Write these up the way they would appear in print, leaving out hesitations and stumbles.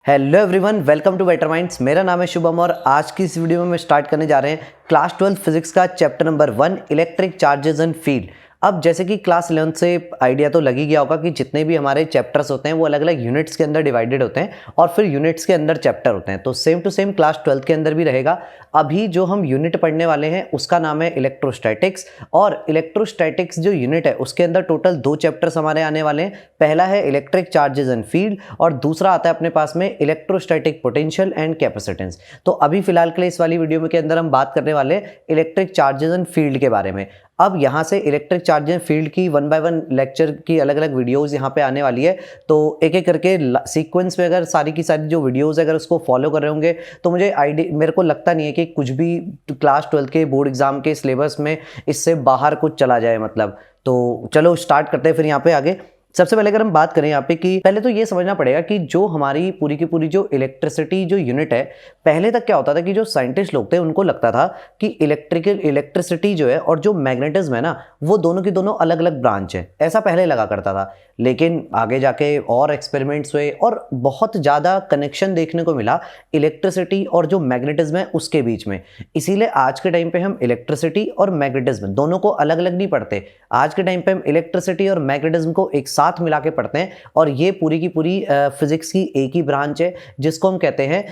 Hello everyone, welcome to better minds. मेरा नाम है शुभम और आज की इस वीडियो में स्टार्ट करने जा रहे हैं क्लास 12 फिजिक्स का chapter number 1 electric charges and field. अब जैसे कि क्लास 11 से आइडिया तो लग ही गया होगा कि जितने भी हमारे चैप्टर्स होते हैं वो अलग अलग यूनिट्स के अंदर डिवाइडेड होते हैं और फिर यूनिट्स के अंदर चैप्टर होते हैं। तो सेम टू सेम क्लास 12 के अंदर भी रहेगा। अभी जो हम यूनिट पढ़ने वाले हैं उसका नाम है इलेक्ट्रोस्टैटिक्स, और इलेक्ट्रोस्टैटिक्स जो यूनिट है उसके अंदर टोटल 2 चैप्टर्स हमारे आने वाले हैं। पहला है इलेक्ट्रिक चार्जेस एंड फील्ड और दूसरा आता है अपने पास में इलेक्ट्रोस्टैटिक पोटेंशियल एंड कैपेसिटेंस। तो अभी फिलहाल के लिए इस वाली वीडियो में के अंदर हम बात करने वाले हैं इलेक्ट्रिक चार्जेस एंड फील्ड के बारे में। अब यहाँ से इलेक्ट्रिक चार्ज एंड फील्ड की 1 बाय 1 लेक्चर की अलग अलग वीडियोस यहाँ पे आने वाली है। तो एक एक करके सीक्वेंस में अगर सारी की सारी जो वीडियोस अगर उसको फॉलो कर रहे होंगे तो मेरे को लगता नहीं है कि कुछ भी क्लास 12 के बोर्ड एग्जाम के सिलेबस में इससे बाहर कुछ चला जाए मतलब। तो चलो स्टार्ट करते हैं फिर यहाँ पे आगे। सबसे पहले अगर हम बात करें यहाँ पे कि पहले तो ये समझना पड़ेगा कि जो हमारी पूरी की पूरी जो इलेक्ट्रिसिटी जो यूनिट है, पहले तक क्या होता था कि जो साइंटिस्ट लोग थे उनको लगता था कि इलेक्ट्रिसिटी जो है और जो मैग्नेटिज्म है ना, वो दोनों की दोनों अलग अलग ब्रांच है, ऐसा पहले लगा करता था। लेकिन आगे जाके और एक्सपेरिमेंट्स हुए और बहुत ज़्यादा कनेक्शन देखने को मिला इलेक्ट्रिसिटी और जो मैग्नेटिज्म है उसके बीच में। इसीलिए आज के टाइम पे हम इलेक्ट्रिसिटी और मैग्नेटिज्म दोनों को अलग अलग नहीं पढ़ते। आज के टाइम पे हम इलेक्ट्रिसिटी और मैग्नेटिज्म को एक साथ मिला के पढ़ते हैं और ये पूरी की पूरी फिजिक्स की एक ही ब्रांच है जिसको हम कहते हैं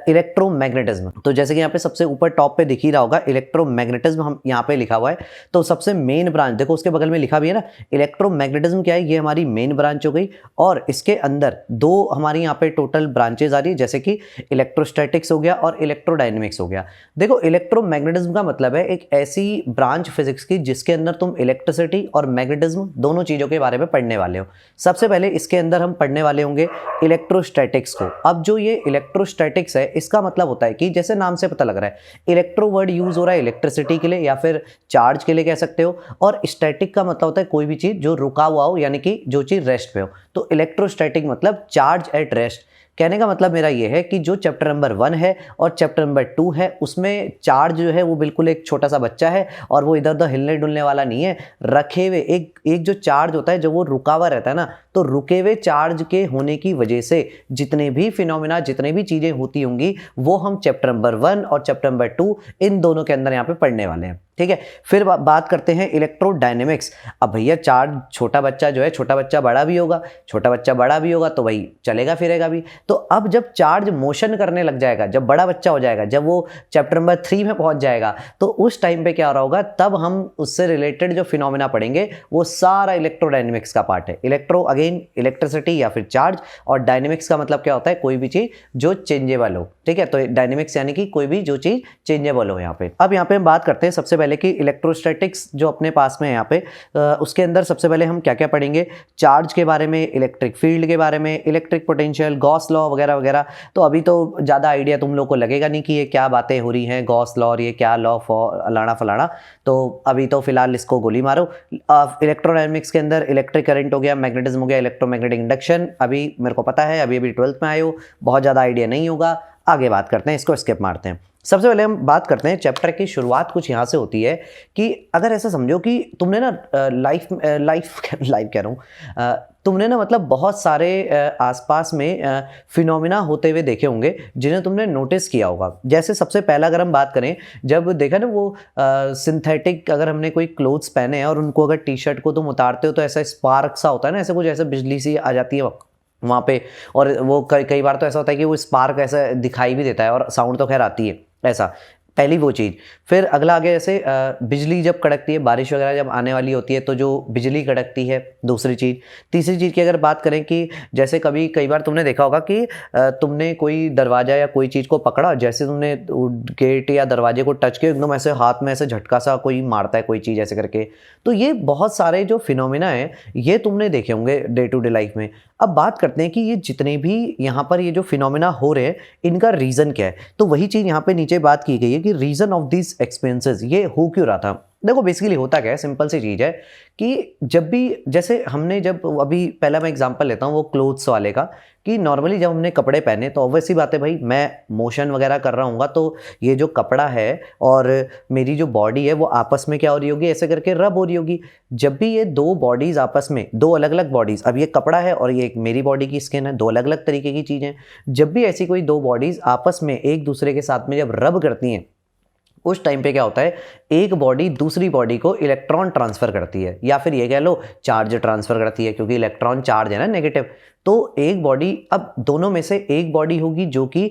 इलेक्ट्रोमैग्नेटिज्म। तो जैसे कि यहाँ पे सबसे ऊपर टॉप पे दिख ही रहा होगा इलेक्ट्रोमैग्नेटिज्म, हम यहाँ पे लिखा हुआ है। तो सबसे मेन ब्रांच देखो, उसके बगल में लिखा भी है ना इलेक्ट्रोमैग्नेटिज्म। क्या है, ये हमारी मेन ब्रांच हो गई और इसके अंदर 2 हमारी यहाँ पे टोटल ब्रांचेज आ रही है, जैसे कि इलेक्ट्रोस्टैटिक्स हो गया और इलेक्ट्रोडायनेमिक्स हो गया। देखो, इलेक्ट्रोमैग्नेटिज्म का मतलब है एक ऐसी ब्रांच फिजिक्स की जिसके अंदर तुम इलेक्ट्रिसिटी और मैग्नेटिज्म दोनों चीजों के बारे में पढ़ने वाले हो। सबसे पहले इसके अंदर हम पढ़ने वाले होंगे इलेक्ट्रोस्टैटिक्स को। अब जो ये इलेक्ट्रोस्टैटिक्स है इसका मतलब होता है कि जैसे नाम से पता लग रहा है, इलेक्ट्रो वर्ड यूज हो रहा है इलेक्ट्रिसिटी के लिए या फिर चार्ज के लिए कह सकते हो, और स्टैटिक का मतलब होता है कोई भी चीज जो रुका हुआ हो, यानी कि जो चीज रेस्ट पे हो। तो इलेक्ट्रोस्टैटिक मतलब चार्ज एट रेस्ट। कहने का मतलब मेरा ये है कि जो चैप्टर नंबर 1 है और चैप्टर नंबर 2 है उसमें चार्ज जो है वो बिल्कुल एक छोटा सा बच्चा है और वो इधर उधर हिलने डुलने वाला नहीं है। रखे हुए एक जो चार्ज होता है जब वो रुका हुआ रहता है ना, तो रुके हुए चार्ज के होने की वजह से जितने भी फिनोमिना, जितने भी चीजें होती होंगी वो हम चैप्टर नंबर 1 और चैप्टर नंबर 2 इन दोनों के अंदर यहाँ पे पढ़ने वाले हैं। ठीक है, फिर बात करते हैं इलेक्ट्रोडायनेमिक्स। अब भैया चार्ज, छोटा बच्चा जो है, छोटा बच्चा बड़ा भी होगा, छोटा बच्चा बड़ा भी होगा तो वही चलेगा फिरेगा भी। तो अब जब चार्ज मोशन करने लग जाएगा, जब बड़ा बच्चा हो जाएगा, जब वो चैप्टर नंबर 3 में पहुंच जाएगा, तो उस टाइम पे क्या हो रहा होगा, तब हम उससे रिलेटेड जो फिनोमिना पढ़ेंगे वो सारा इलेक्ट्रोडायनेमिक्स का पार्ट है। इलेक्ट्रो अगेन इलेक्ट्रिसिटी या फिर चार्ज, और डायनेमिक्स का मतलब क्या होता है, कोई भी चीज जो चेंजेबल हो। ठीक है, तो डायनेमिक्स यानी कि कोई भी जो चीज चेंजेबल हो यहाँ पे। अब यहाँ पे हम बात करते हैं सबसे पहले कि इलेक्ट्रोस्टैटिक्स जो अपने पास में है यहाँ पे, उसके अंदर सबसे पहले हम क्या क्या पढ़ेंगे, चार्ज के बारे में, इलेक्ट्रिक फील्ड के बारे में, इलेक्ट्रिक पोटेंशियल, गॉस लॉ वगैरह वगैरह। तो अभी तो ज़्यादा आइडिया तुम लोग को लगेगा नहीं कि ये क्या बातें हो रही हैं, गॉस लॉ और ये क्या लॉ फॉर अलाना फलाना। तो अभी तो फिलहाल इसको गोली मारो। इलेक्ट्रोडायनेमिक्स के अंदर इलेक्ट्रिक करंट हो गया, मैग्नेटिज्म हो गया, इलेक्ट्रोमैग्नेटिक इंडक्शन अभी मेरे को पता है, अभी 12th में आए हो, बहुत ज़्यादा आइडिया नहीं होगा। आगे बात करते हैं, इसको स्किप मारते हैं। सबसे पहले हम बात करते हैं चैप्टर की शुरुआत कुछ यहाँ से होती है कि अगर ऐसा समझो कि तुमने ना लाइफ कह रहा हूँ, तुमने ना मतलब बहुत सारे आसपास में फिनोमिना होते हुए देखे होंगे जिन्हें तुमने नोटिस किया होगा। जैसे सबसे पहला अगर हम बात करें, जब देखा ना वो सिंथेटिक, अगर हमने कोई क्लोथ्स पहने हैं और उनको अगर टी शर्ट को तुम उतारते हो तो ऐसा स्पार्क सा होता है ना, ऐसे कुछ ऐसे बिजली सी आ जाती है वहाँ पे, और वो कई बार तो ऐसा होता है कि वो स्पार्क ऐसा दिखाई भी देता है और साउंड तो खैर आती है ऐसा। पहली वो चीज़। फिर अगला आगे जैसे बिजली जब कड़कती है, बारिश वगैरह जब आने वाली होती है तो जो बिजली कड़कती है, दूसरी चीज़। तीसरी चीज़ की अगर बात करें कि जैसे कई बार तुमने देखा होगा कि तुमने कोई दरवाज़ा या कोई चीज़ को पकड़ा, जैसे तुमने गेट या दरवाजे को टच किया, एकदम ऐसे हाथ में ऐसे झटका सा कोई मारता है कोई चीज़ ऐसे करके। तो ये बहुत सारे जो फिनोमिना है ये तुमने देखे होंगे डे टू डे लाइफ में। अब बात करते हैं कि ये जितने भी यहाँ पर ये जो फिनोमिना हो रहे हैं इनका रीज़न क्या है। तो वही चीज़ यहाँ पे नीचे बात की गई है कि रीज़न ऑफ दिस एक्सपेरियंसेस, ये हो क्यों रहा था। देखो बेसिकली होता क्या है, सिंपल सी चीज़ है कि जब भी जैसे हमने जब अभी पहला मैं एग्जांपल लेता हूँ वो क्लोथ्स वाले का, कि नॉर्मली जब हमने कपड़े पहने तो ऑब्वियस सी बात है भाई, मैं मोशन वगैरह कर रहा हूँ तो ये जो कपड़ा है और मेरी जो बॉडी है वो आपस में क्या हो रही होगी, ऐसे करके रब हो रही होगी। जब भी ये दो बॉडीज़ आपस में, दो अलग अलग बॉडीज़, अब ये कपड़ा है और ये मेरी बॉडी की स्किन है, दो अलग अलग तरीके की चीज़ें, जब भी ऐसी कोई दो बॉडीज़ आपस में एक दूसरे के साथ में जब रब करती हैं, उस टाइम पे क्या होता है, एक बॉडी दूसरी बॉडी को इलेक्ट्रॉन ट्रांसफर करती है, या फिर ये कह लो चार्ज ट्रांसफर करती है, क्योंकि इलेक्ट्रॉन चार्ज है ना नेगेटिव। तो एक बॉडी, अब दोनों में से एक बॉडी होगी जो कि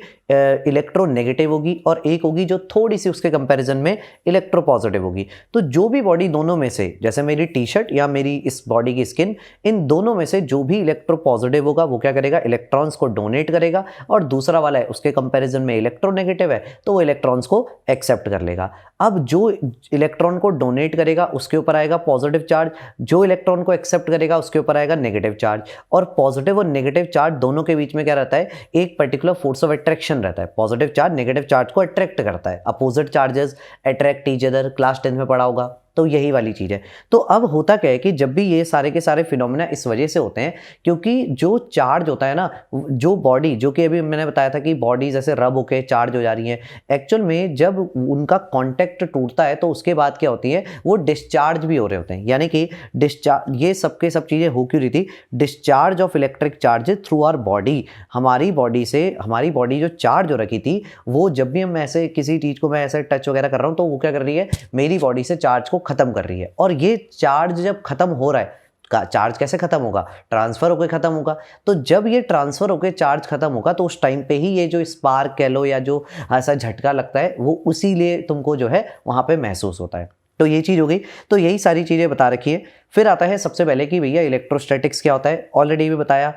इलेक्ट्रोनेगेटिव होगी और एक होगी जो थोड़ी सी उसके कंपैरिजन में इलेक्ट्रोपॉजिटिव होगी। तो जो भी बॉडी दोनों में से, जैसे मेरी टी शर्ट या मेरी इस बॉडी की स्किन, इन दोनों में से जो भी इलेक्ट्रोपॉजिटिव होगा वो क्या करेगा, इलेक्ट्रॉन्स को डोनेट करेगा, और दूसरा वाला है उसके कंपैरिजन में इलेक्ट्रोनेगेटिव है तो वो इलेक्ट्रॉन्स को एक्सेप्ट कर लेगा। अब जो इलेक्ट्रॉन को डोनेट करेगा उसके ऊपर आएगा पॉजिटिव चार्ज, जो इलेक्ट्रॉन को एक्सेप्ट करेगा उसके ऊपर आएगा नेगेटिव चार्ज। और पॉजिटिव और नेगेटिव चार्ज दोनों के बीच में क्या रहता है, एक पर्टिकुलर फोर्स ऑफ अट्रैक्शन रहता है। पॉजिटिव चार्ज नेगेटिव चार्ज को अट्रैक्ट करता है, opposite charges attract each other, class 10 में पढ़ा होगा, तो यही वाली चीज़ है। तो अब होता क्या है कि जब भी ये सारे के सारे फिनोमेना इस वजह से होते हैं क्योंकि जो चार्ज होता है ना, जो बॉडी, जो कि अभी मैंने बताया था कि बॉडी जैसे रब होके चार्ज हो जा रही है, एक्चुअल में जब उनका कांटेक्ट टूटता है तो उसके बाद क्या होती है, वो डिस्चार्ज भी हो रहे होते हैं। यानी कि डिस्चार्ज, ये सबके सब चीज़ें हो क्यों रही थी, discharge of electric charges through our body, हमारी बॉडी से, हमारी बॉडी जो चार्ज हो रखी थी वो जब भी हम ऐसे किसी चीज़ को मैं ऐसे टच वगैरह कर रहा हूँ तो वो क्या कर रही है, मेरी बॉडी से चार्ज को खत्म कर रही है। और ये चार्ज जब खत्म हो रहा है, चार्ज कैसे खत्म होगा, ट्रांसफर होकर खत्म होगा। तो जब ये ट्रांसफर होकर चार्ज खत्म होगा तो उस टाइम पे ही ये जो स्पार्क कह लो या जो ऐसा झटका लगता है वो उसी लिए तुमको जो है वहां पे महसूस होता है। तो ये चीज़ हो गई। तो यही सारी चीज़ें बता रखी है। फिर आता है सबसे पहले कि भैया इलेक्ट्रोस्टैटिक्स क्या होता है, ऑलरेडी भी बताया।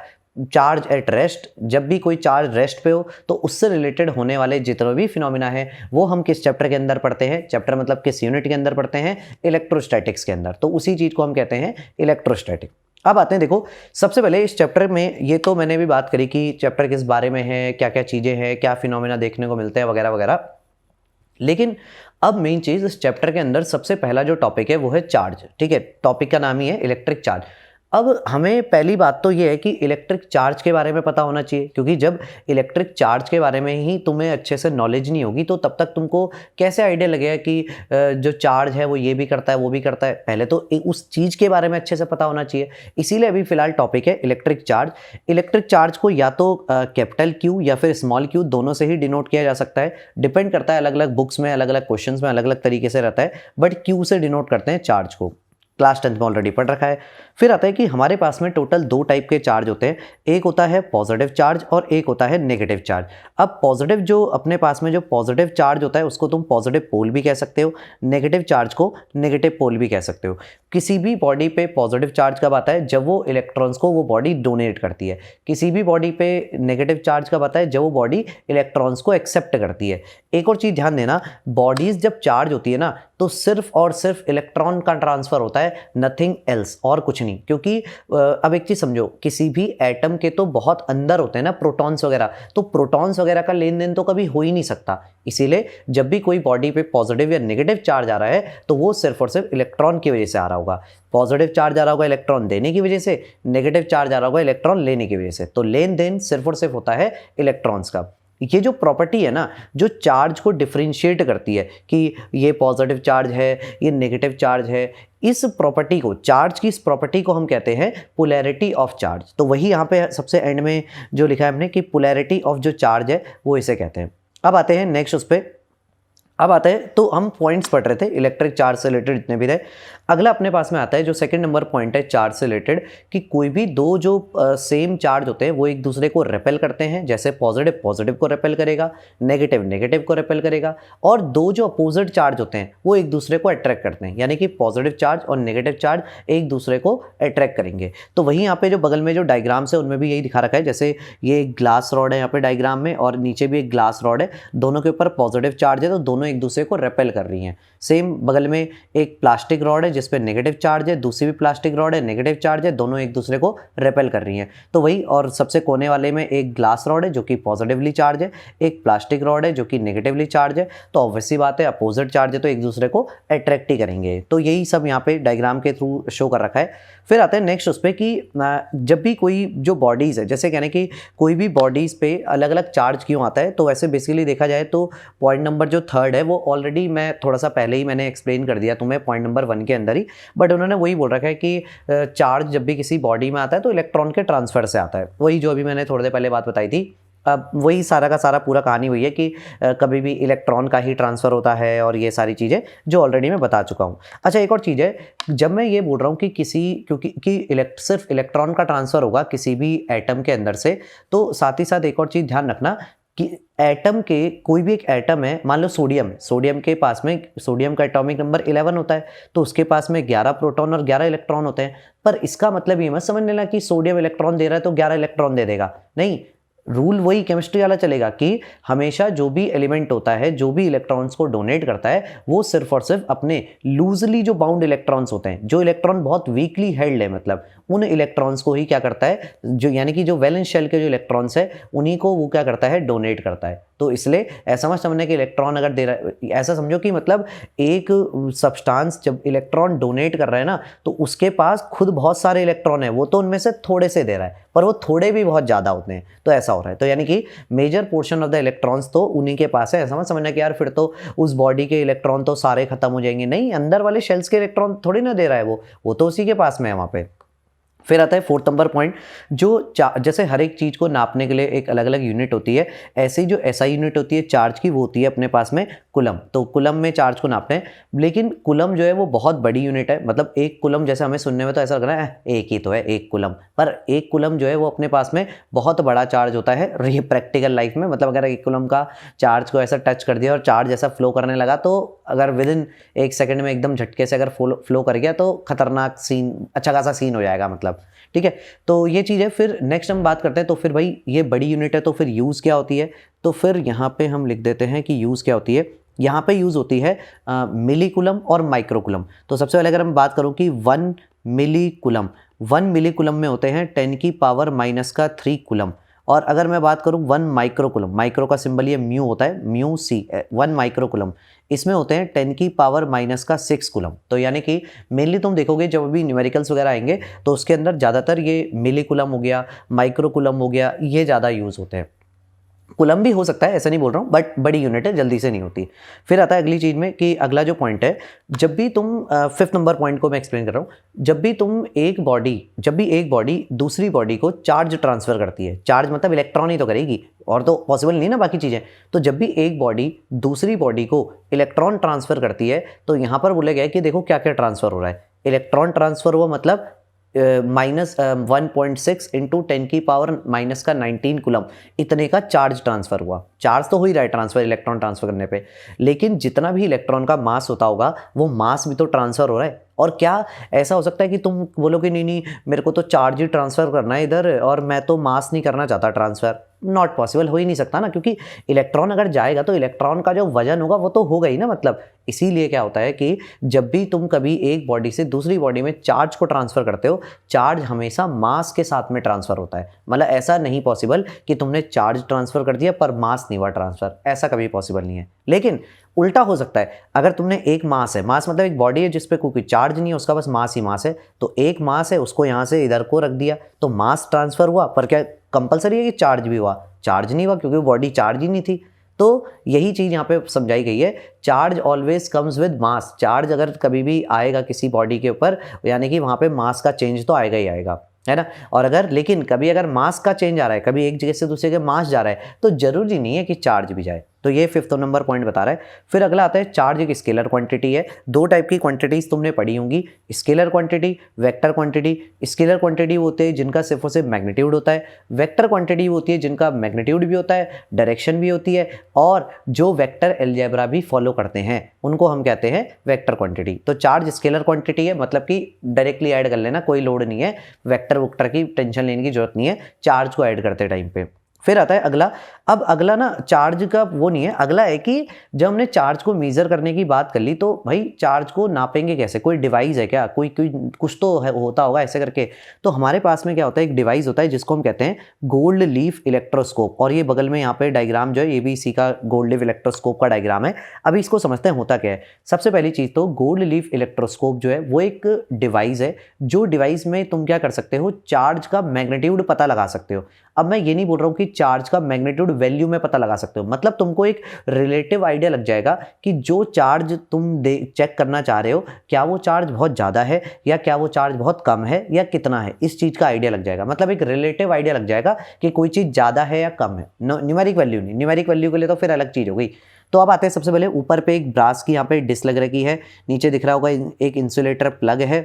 चार्ज एट रेस्ट, जब भी कोई चार्ज रेस्ट पे हो तो उससे रिलेटेड होने वाले जितने भी फिनोमिना है वो हम किस चैप्टर के अंदर पढ़ते हैं, चैप्टर मतलब किस यूनिट के अंदर पढ़ते हैं, इलेक्ट्रोस्टैटिक्स के अंदर। तो उसी चीज़ को हम कहते हैं इलेक्ट्रोस्टैटिक। अब आते हैं, देखो सबसे पहले इस चैप्टर में, ये तो मैंने भी बात करी कि चैप्टर किस बारे में है, क्या क्या चीज़ें हैं, क्या फिनोमिना देखने को मिलते हैं वगैरह वगैरह। लेकिन अब मेन चीज़ इस चैप्टर के अंदर सबसे पहला जो टॉपिक है वो है चार्ज। ठीक है, टॉपिक का नाम ही है इलेक्ट्रिक चार्ज। अब हमें पहली बात तो ये है कि इलेक्ट्रिक चार्ज के बारे में पता होना चाहिए, क्योंकि जब इलेक्ट्रिक चार्ज के बारे में ही तुम्हें अच्छे से नॉलेज नहीं होगी तो तब तक तुमको कैसे आइडिया लगेगा कि जो चार्ज है वो ये भी करता है वो भी करता है। पहले तो उस चीज़ के बारे में अच्छे से पता होना चाहिए। इसीलिए अभी फिलहाल टॉपिक है इलेक्ट्रिक चार्ज। इलेक्ट्रिक चार्ज को या तो कैपिटल क्यू या फिर स्मॉल क्यू दोनों से ही डिनोट किया जा सकता है, डिपेंड करता है, अलग अलग बुक्स में अलग अलग क्वेश्चंस में अलग अलग तरीके से रहता है, बट क्यू से डिनोट करते हैं चार्ज को। क्लास 10 में ऑलरेडी पढ़ रखा है। फिर आता है कि हमारे पास में टोटल दो टाइप के चार्ज होते हैं, एक होता है पॉजिटिव चार्ज और एक होता है नेगेटिव चार्ज। अब पॉजिटिव, जो अपने पास में जो पॉजिटिव चार्ज होता है उसको तुम पॉजिटिव पोल भी कह सकते हो, नेगेटिव चार्ज को नेगेटिव पोल भी कह सकते हो। किसी भी बॉडी पे पॉजिटिव चार्ज कब आता है, जब वो इलेक्ट्रॉन्स को वो बॉडी डोनेट करती है। किसी भी बॉडी पे नेगेटिव चार्ज कब आता है, जब वो बॉडी इलेक्ट्रॉन्स को एक्सेप्ट करती है। एक और चीज़ ध्यान देना, बॉडीज जब चार्ज होती है ना तो सिर्फ और सिर्फ इलेक्ट्रॉन का ट्रांसफर होता है, नथिंग एल्स, और कुछ नहीं। क्योंकि अब एक चीज़ समझो, किसी भी एटम के तो बहुत अंदर होते हैं ना प्रोटॉन्स वगैरह, तो प्रोटॉन्स वगैरह का लेन देन तो कभी हो ही नहीं सकता। इसीलिए जब भी कोई बॉडी पे पॉजिटिव या नेगेटिव चार्ज आ रहा है तो वो सिर्फ और सिर्फ इलेक्ट्रॉन की वजह से आ रहा होगा। पॉजिटिव चार्ज आ रहा होगा इलेक्ट्रॉन देने की वजह से, नेगेटिव चार्ज आ रहा होगा इलेक्ट्रॉन लेने की वजह से। तो लेन देन सिर्फ और सिर्फ होता है इलेक्ट्रॉन्स का। ये जो प्रॉपर्टी है ना, जो चार्ज को डिफरेंशिएट करती है कि ये पॉजिटिव चार्ज है, ये नेगेटिव चार्ज है, इस प्रॉपर्टी को, चार्ज की इस प्रॉपर्टी को हम कहते हैं पोलैरिटी ऑफ चार्ज। तो वही यहाँ पे सबसे एंड में जो लिखा है हमने कि पोलैरिटी ऑफ जो चार्ज है वो इसे कहते हैं। अब आते हैं नेक्स्ट उस पर। अब आता है, तो हम पॉइंट्स पढ़ रहे थे इलेक्ट्रिक चार्ज से रिलेटेड जितने भी रहे। अगला अपने पास में आता है जो सेकंड नंबर पॉइंट है चार्ज से रिलेटेड, कि कोई भी दो जो सेम चार्ज होते हैं वो एक दूसरे को रिपेल करते हैं। जैसे पॉजिटिव पॉजिटिव को रिपेल करेगा, नेगेटिव नेगेटिव को रिपेल करेगा, और दो जो अपोजिट चार्ज होते हैं वो एक दूसरे को अट्रैक्ट करते हैं। यानी कि पॉजिटिव चार्ज और नेगेटिव चार्ज एक दूसरे को अट्रैक्ट करेंगे। तो वही यहाँ पे जो बगल में जो डायग्राम्स है उनमें भी यही दिखा रखा है। जैसे ये ग्लास रॉड है यहाँ पे डायग्राम में, और नीचे भी एक ग्लास रॉड है, दोनों के ऊपर पॉजिटिव चार्ज है तो दोनों दोनों एक दूसरे को रेपेल कर रही हैं। सेम बगल में एक प्लास्टिक रॉड है जिस पे नेगेटिव चार्ज है, दूसरी भी प्लास्टिक रॉड है, नेगेटिव चार्ज है, दोनों एक दूसरे को रेपेल कर रही हैं। तो वही, और सबसे कोने वाले में एक ग्लास रॉड है जो कि पॉजिटिवली चार्ज है, एक प्लास्टिक रॉड है जो कि नेगेटिवली चार्ज है। तो ऑब्वियसली बात है, अपोजिट चार्ज है तो एक दूसरे को अट्रैक्ट ही करेंगे। तो यही सब यहाँ पे डायग्राम के थ्रू शो कर रखा है। फिर आते हैं नेक्स्ट उस पर कि जब भी कोई जो बॉडीज़ है, जैसे कहने कि कोई भी बॉडीज़ पे अलग अलग चार्ज क्यों आता है, तो वैसे बेसिकली देखा जाए तो पॉइंट नंबर जो थर्ड है वो ऑलरेडी मैं थोड़ा सा पहले ही मैंने एक्सप्लेन कर दिया तुम्हें पॉइंट नंबर 1 के अंदर ही। बट उन्होंने वही बोल रखा है कि चार्ज जब भी किसी बॉडी में आता है तो इलेक्ट्रॉन के ट्रांसफ़र से आता है। वही जो अभी मैंने थोड़ी देर पहले बात बताई थी। अब वही सारा का सारा पूरा कहानी वही है कि कभी भी इलेक्ट्रॉन का ही ट्रांसफ़र होता है और ये सारी चीज़ें जो ऑलरेडी मैं बता चुका हूँ। अच्छा, एक और चीज़ है, जब मैं ये बोल रहा हूँ कि सिर्फ इलेक्ट्रॉन का ट्रांसफ़र होगा किसी भी एटम के अंदर से, तो साथ ही साथ एक और चीज़ ध्यान रखना कि एटम के कोई भी एक एटम है, मान लो सोडियम के पास में सोडियम का एटॉमिक नंबर 11 होता है, तो उसके पास में 11 प्रोटॉन और 11 इलेक्ट्रॉन होते हैं। पर इसका मतलब ये मत समझ लेना कि सोडियम इलेक्ट्रॉन दे रहा है तो 11 इलेक्ट्रॉन दे देगा, नहीं। रूल वही केमिस्ट्री वाला चलेगा कि हमेशा जो भी एलिमेंट होता है, जो भी इलेक्ट्रॉन्स को डोनेट करता है, वो सिर्फ और सिर्फ अपने लूजली जो बाउंड इलेक्ट्रॉन्स होते हैं, जो इलेक्ट्रॉन बहुत वीकली हेल्ड है, मतलब उन इलेक्ट्रॉन्स को ही क्या करता है, जो यानी कि जो वैलेंस शेल के जो इलेक्ट्रॉन्स है उन्हीं को वो क्या करता है, डोनेट करता है। तो इसलिए ऐसा मत समझना कि इलेक्ट्रॉन अगर दे रहा है, ऐसा समझो कि मतलब एक सब्सटेंस जब इलेक्ट्रॉन डोनेट कर रहा है ना, तो उसके पास खुद बहुत सारे इलेक्ट्रॉन है, वो तो उनमें से थोड़े से दे रहा है, पर वो थोड़े भी बहुत ज़्यादा होते हैं। तो ऐसा हो रहा है, तो यानी कि major portion of the electrons तो उन्हीं के पास है। ऐसा मत समझना कि यार फिर तो उस बॉडी के इलेक्ट्रॉन तो सारे खत्म हो जाएंगे, नहीं, अंदर वाले शेल्स के इलेक्ट्रॉन थोड़ी ना दे रहा है वो तो उसी के पास में है वहाँ पे। फिर आता है 4th नंबर पॉइंट, जो जैसे हर एक चीज़ को नापने के लिए एक अलग अलग यूनिट होती है, ऐसे ही जो SI यूनिट होती है चार्ज की, वो होती है अपने पास में कुलम। तो कुलम में चार्ज को नापते हैं, लेकिन कुलम जो है वो बहुत बड़ी यूनिट है। मतलब एक कुलम, जैसे हमें सुनने में तो ऐसा लग रहा है एक ही तो है एक कुलम, पर एक कुलम जो है वो अपने पास में बहुत बड़ा चार्ज होता है प्रैक्टिकल लाइफ में। मतलब अगर एक कुलम का चार्ज को ऐसा टच कर दिया और चार्ज ऐसा फ्लो करने लगा, तो अगर विदिन 1 सेकेंड में एकदम झटके से अगर फ्लो कर गया तो खतरनाक सीन, अच्छा खासा सीन हो जाएगा, मतलब, ठीक है। तो ये चीज़ है। फिर नेक्स्ट हम बात करते हैं, तो फिर भाई ये बड़ी यूनिट है तो फिर यूज़ क्या होती है, तो फिर यहाँ पे हम लिख देते हैं कि यूज़ क्या होती है। यहाँ पे यूज़ होती है मिलीकुलम और माइक्रोकुलम। तो सबसे पहले अगर हम बात करूँ कि 1 मिलीकुलम में होते हैं 10⁻³ कुलम। और अगर मैं बात करूँ 1 माइक्रोकुलम, माइक्रो का सिंबल ये म्यू होता है, म्यू सी, 1 माइक्रोकुलम, इसमें होते हैं 10⁻⁻6 कुलम। तो यानी कि मेनली तुम देखोगे जब भी न्यूमेरिकल्स वगैरह आएंगे तो उसके अंदर ज़्यादातर ये मिलीकुलम हो गया, माइक्रोकुलम हो गया, ये ज़्यादा यूज़ होते हैं। कुलम भी हो सकता है, ऐसा नहीं बोल रहा हूँ, बट बड़ी यूनिट है, जल्दी से नहीं होती। फिर आता है अगली चीज़ में कि अगला जो पॉइंट है, जब भी तुम 5th नंबर पॉइंट को मैं एक्सप्लेन कर रहा हूँ, जब भी एक बॉडी दूसरी बॉडी को चार्ज ट्रांसफ़र करती है, चार्ज मतलब इलेक्ट्रॉन ही तो करेगी, और तो पॉसिबल नहीं ना बाकी चीज़ें। तो जब भी एक बॉडी दूसरी बॉडी को इलेक्ट्रॉन ट्रांसफ़र करती है, तो यहाँ पर बोला गया है कि देखो क्या क्या ट्रांसफ़र हो रहा है। इलेक्ट्रॉन ट्रांसफ़र हुआ, मतलब -1.6 इंटू 10⁻⁻19 कुलम, इतने का चार्ज ट्रांसफ़र हुआ। चार्ज तो हो ही रहा है ट्रांसफ़र, इलेक्ट्रॉन ट्रांसफ़र करने पे, लेकिन जितना भी इलेक्ट्रॉन का मास होता होगा वो मास भी तो ट्रांसफ़र हो रहा है। और क्या ऐसा हो सकता है कि तुम बोलो कि नहीं मेरे को तो चार्ज ही ट्रांसफ़र करना है इधर, और मैं तो मास नहीं करना चाहता ट्रांसफ़र? नॉट पॉसिबल, हो ही नहीं सकता ना, क्योंकि इलेक्ट्रॉन अगर जाएगा तो इलेक्ट्रॉन का जो वजन होगा वो तो होगा ही ना, मतलब। इसीलिए क्या होता है कि जब भी तुम कभी एक बॉडी से दूसरी बॉडी में चार्ज को ट्रांसफ़र करते हो, चार्ज हमेशा मास के साथ में ट्रांसफ़र होता है। मतलब ऐसा नहीं पॉसिबल कि तुमने चार्ज ट्रांसफ़र कर दिया पर मास नहीं हुआ ट्रांसफ़र, ऐसा कभी पॉसिबल नहीं है। लेकिन उल्टा हो सकता है, अगर तुमने एक मास है, मास मतलब एक बॉडी है जिस पे कोई चार्ज नहीं है, उसका बस मास ही मास है, तो एक मास है उसको यहाँ से इधर को रख दिया तो मास ट्रांसफ़र हुआ, पर क्या कंपलसरी है कि चार्ज भी हुआ? चार्ज नहीं हुआ, क्योंकि वो बॉडी चार्ज ही नहीं थी। तो यही चीज़ यहाँ पे समझाई गई है, charge always comes with mass. Charge अगर कभी भी आएगा किसी बॉडी के ऊपर, यानी कि वहाँ पे मास का चेंज तो आएगा ही आएगा, है ना। और लेकिन कभी अगर मास का चेंज आ रहा है, कभी एक जगह से दूसरी जगह मास जा रहा है, तो जरूरी नहीं है कि चार्ज भी जाए। तो ये 5th नंबर पॉइंट बता रहा है। फिर अगला आता है, चार्ज एक स्केलर क्वांटिटी है। 2 टाइप की क्वांटिटीज तुमने पढ़ी होंगी, scalar quantity, vector quantity. Scalar quantity वो होते हैं जिनका सिर्फ और सिर्फ मैग्नीट्यूड होता है, वेक्टर क्वांटिटी वो होती है जिनका मैग्नीट्यूड भी होता है, डायरेक्शन भी होती है, और जो वेक्टर अलजेब्रा भी फॉलो करते हैं उनको हम कहते हैं वेक्टर क्वांटिटी। तो चार्ज स्केलर क्वांटिटी है, मतलब कि डायरेक्टली ऐड कर लेना, कोई लोड नहीं है, वेक्टर वुक्टर की टेंशन लेने की जरूरत नहीं है चार्ज को ऐड करते टाइम पे। फिर आता है अगला। अब अगला ना चार्ज का वो नहीं है, अगला है कि जब हमने चार्ज को मेज़र करने की बात कर ली तो भाई चार्ज को नापेंगे कैसे? कोई डिवाइस है क्या? कोई कोई कुछ तो है, होता होगा ऐसे करके। तो हमारे पास में क्या होता है, एक डिवाइस होता है जिसको हम कहते हैं गोल्ड लीफ इलेक्ट्रोस्कोप, और ये बगल में यहाँ पे डायग्राम जो है ये भी इसी का गोल्ड लीफ इलेक्ट्रोस्कोप का डायग्राम है। अभी इसको समझते हैं होता क्या है। सबसे पहली चीज़ तो गोल्ड लीफ इलेक्ट्रोस्कोप जो है वो एक डिवाइस है, जो डिवाइस में तुम क्या कर सकते हो, चार्ज का मैग्नीट्यूड पता लगा सकते हो। अब मैं ये नहीं बोल रहा हूँ कि चार्ज का मैग्नीट्यूड वैल्यू में पता लगा सकते हो, मतलब तुमको एक रिलेटिव आइडिया लग जाएगा कि जो चार्ज तुम चेक करना चाह रहे हो, क्या वो चार्ज बहुत ज़्यादा है या क्या वो चार्ज बहुत कम है या कितना है, इस चीज़ का आइडिया लग जाएगा। मतलब एक रिलेटिव आइडिया लग जाएगा कि कोई चीज़ ज़्यादा है या कम है। न्यूमेरिक वैल्यू नहीं, न्यूमेरिक वैल्यू के लिए तो फिर अलग चीज़ हो गई। तो अब आते हैं सबसे पहले ऊपर पे एक ब्रास की यहाँ पे डिश लग रखी है, नीचे दिख रहा होगा एक इंसुलेटर प्लग है।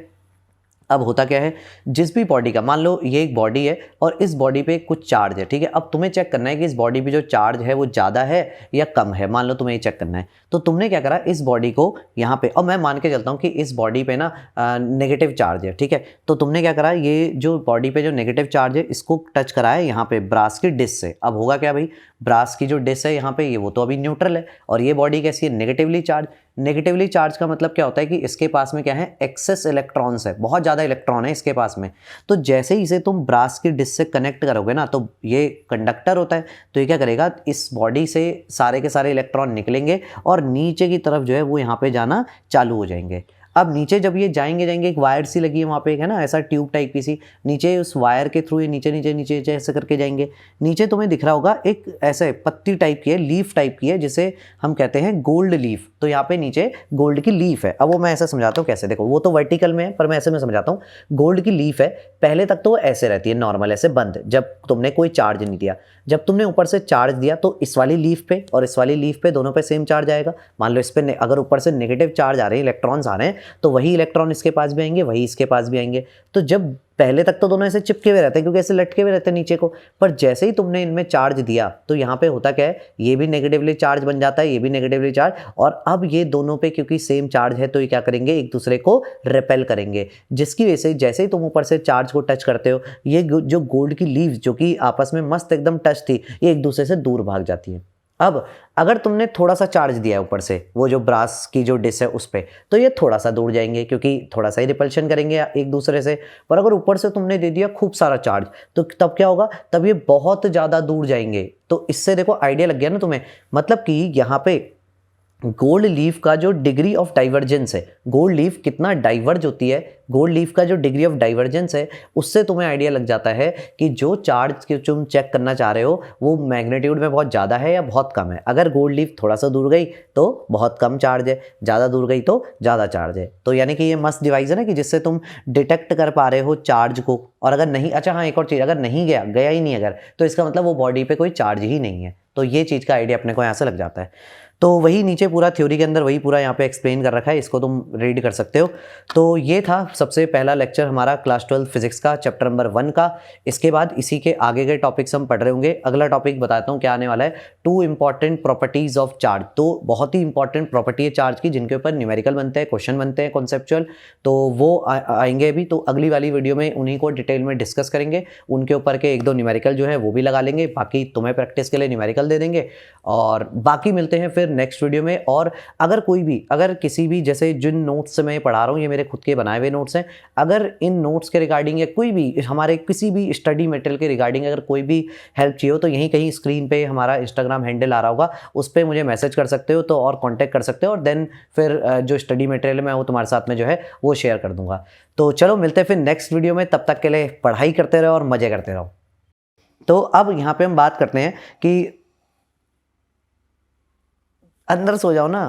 अब होता क्या है, जिस भी बॉडी का, मान लो ये एक बॉडी है और इस बॉडी पे कुछ चार्ज है, ठीक है। अब तुम्हें चेक करना है कि इस बॉडी पे जो चार्ज है वो ज़्यादा है या कम है, मान लो तुम्हें ये चेक करना है। तो तुमने क्या करा, इस बॉडी को यहाँ पे, और मैं मान के चलता हूँ कि इस बॉडी पे ना नेगेटिव चार्ज है, ठीक है। तो तुमने क्या करा, ये जो बॉडी पे जो नेगेटिव चार्ज है इसको टच करा है यहाँ पे ब्रास की डिश से। अब होगा क्या भाई, ब्रास की जो डिश है यहाँ पे ये, वो तो अभी न्यूट्रल है, और ये बॉडी कैसी है, नेगेटिवली चार्ज। नेगेटिवली चार्ज का मतलब क्या होता है कि इसके पास में क्या है, एक्सेस इलेक्ट्रॉन्स है, बहुत ज़्यादा इलेक्ट्रॉन है इसके पास में। तो जैसे ही इसे तुम ब्रास की डिश से कनेक्ट करोगे ना, तो ये कंडक्टर होता है, तो ये क्या करेगा, इस बॉडी से सारे के सारे इलेक्ट्रॉन निकलेंगे और नीचे की तरफ जो है वो यहाँ पे जाना चालू हो जाएंगे। अब नीचे जब ये जाएंगे एक वायर सी लगी है वहाँ पे, एक है ना ऐसा ट्यूब टाइप की सी, नीचे उस वायर के थ्रू ये नीचे नीचे नीचे नीचे ऐसे करके जाएंगे। नीचे तुम्हें दिख रहा होगा एक ऐसे पत्ती टाइप की है, लीफ टाइप की है, जिसे हम कहते हैं गोल्ड लीफ। तो यहाँ पे नीचे गोल्ड की लीफ है। अब वो मैं ऐसे समझाता हूँ कैसे, देखो वो तो वर्टिकल में है पर मैं ऐसे में समझाता हूँ। गोल्ड की लीफ है, पहले तक तो वो ऐसे रहती है नॉर्मल ऐसे बंद, जब तुमने कोई चार्ज नहीं दिया। जब तुमने ऊपर से चार्ज दिया तो इस वाली लीफ पे और इस वाली लीफ पे दोनों पे सेम चार्ज आएगा। मान लो इस पे अगर ऊपर से नेगेटिव चार्ज आ रहे हैं, इलेक्ट्रॉन्स आ रहे हैं, तो वही इलेक्ट्रॉन इसके पास भी आएंगे, वही इसके पास भी आएंगे। तो जब पहले तक तो दोनों ऐसे चिपके हुए रहते हैं क्योंकि ऐसे लटके हुए रहते हैं नीचे को, पर जैसे ही तुमने इनमें चार्ज दिया तो यहाँ पे होता क्या है, ये भी नेगेटिवली चार्ज बन जाता है, ये भी नेगेटिवली चार्ज, और अब ये दोनों पे क्योंकि सेम चार्ज है तो ये क्या करेंगे, एक दूसरे को रिपेल करेंगे, जिसकी वजह से जैसे ही तुम ऊपर से चार्ज को टच करते हो, ये जो गोल्ड की लीव्स जो कि आपस में मस्त एकदम टच थी, ये एक दूसरे से दूर भाग जाती है। अब अगर तुमने थोड़ा सा चार्ज दिया है ऊपर से, वो जो ब्रास की जो डिश है उस पर, तो ये थोड़ा सा दूर जाएंगे क्योंकि थोड़ा सा ही रिपल्शन करेंगे एक दूसरे से। पर अगर ऊपर से तुमने दे दिया खूब सारा चार्ज, तो तब क्या होगा, तब ये बहुत ज़्यादा दूर जाएंगे। तो इससे देखो आइडिया लग गया ना तुम्हें, मतलब कि यहाँ पे गोल्ड लीफ का जो डिग्री ऑफ डाइवर्जेंस है, गोल्ड लीफ कितना डाइवर्ज होती है, गोल्ड लीफ का जो डिग्री ऑफ डाइवर्जेंस है, उससे तुम्हें आइडिया लग जाता है कि जो चार्ज के तुम चेक करना चाह रहे हो वो मैग्नीट्यूड में बहुत ज़्यादा है या बहुत कम है। अगर गोल्ड लीफ थोड़ा सा दूर गई तो बहुत कम चार्ज है, ज़्यादा दूर गई तो ज़्यादा चार्ज है। तो यानी कि ये मस्त डिवाइस है ना कि जिससे तुम डिटेक्ट कर पा रहे हो चार्ज को। और अगर नहीं, अच्छा हाँ एक और चीज़, अगर नहीं गया ही नहीं अगर, तो इसका मतलब वो बॉडी पे कोई चार्ज ही नहीं है। तो ये चीज़ का आइडिया अपने को यहाँ से लग जाता है। तो वही नीचे पूरा थ्योरी के अंदर वही पूरा यहाँ पे एक्सप्लेन कर रखा है, इसको तुम रीड कर सकते हो। तो ये था सबसे पहला लेक्चर हमारा क्लास 12 फिजिक्स का चैप्टर नंबर 1 का। इसके बाद इसी के आगे के टॉपिक्स हम पढ़ रहे होंगे। अगला टॉपिक बताता हूँ क्या आने वाला है, 2 इंपॉर्टेंट प्रॉपर्टीज ऑफ चार्ज। तो बहुत ही इंपॉर्टेंट प्रॉपर्टी है चार्ज की, जिनके ऊपर न्यूमेरिकल बनते हैं, क्वेश्चन बनते हैं कॉन्सेप्चुअल। तो वो आएंगे अभी, तो अगली वाली वीडियो में उन्हीं को डिटेल में डिस्कस करेंगे। उनके ऊपर के 1-2 न्यूमेरिकल जो है वो भी लगा लेंगे, बाकी तुम्हें प्रैक्टिस के लिए न्यूमेरिकल दे देंगे। और बाकी मिलते हैं फिर नेक्स्ट वीडियो में। और अगर किसी भी, जैसे जिन नोट्स से मैं पढ़ा रहा हूँ ये मेरे खुद के बनाए हुए नोट्स हैं, अगर इन नोट्स के रिगार्डिंग या कोई भी हमारे किसी भी स्टडी मटेरियल के रिगार्डिंग अगर कोई भी हेल्प चाहिए हो, तो यहीं कहीं स्क्रीन पे हमारा इंस्टाग्राम हैंडल आ रहा होगा, उस पर मुझे मैसेज कर सकते हो तो, और कॉन्टैक्ट कर सकते हो, और देन फिर जो स्टडी मटेरियल है मैं वो तुम्हारे साथ में जो है वो शेयर कर दूंगा। तो चलो मिलते हैं फिर नेक्स्ट वीडियो में, तब तक के लिए पढ़ाई करते रहो और मजे करते रहो। तो अब यहाँ पे हम बात करते हैं कि अंदर सो जाओ ना।